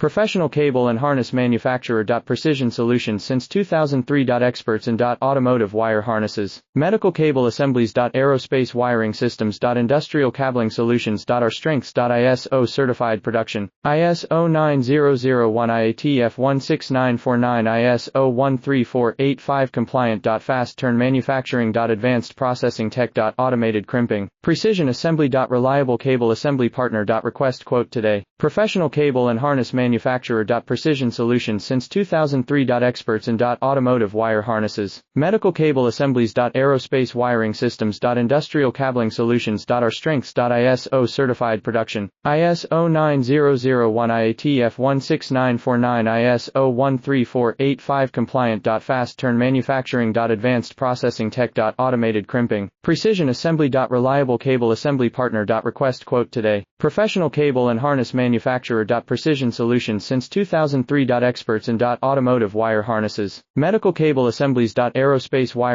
Professional cable and harness manufacturer. Precision solutions since 2003. Experts in automotive wire harnesses, medical cable assemblies. Aerospace wiring systems. Industrial cabling solutions. Our strengths. ISO certified production, ISO 9001 IATF 16949 ISO 13485 compliant. Fast turn manufacturing. Advanced processing tech. Automated crimping, precision assembly. Reliable cable assembly partner. Request quote today. Professional cable and harness manufacturer. Precision solutions since 2003. Experts in automotive wire harnesses, medical cable assemblies. Aerospace wiring systems. Industrial cabling solutions. Our strengths. ISO certified production, ISO 9001 IATF 16949 ISO 13485 compliant. Fast turn manufacturing. Advanced processing tech. Automated crimping, precision assembly. Reliable cable assembly partner. Request quote today. Professional cable and harness manufacturer. Precision solutions since 2003. Experts in automotive wire harnesses, medical cable assemblies. Aerospace wire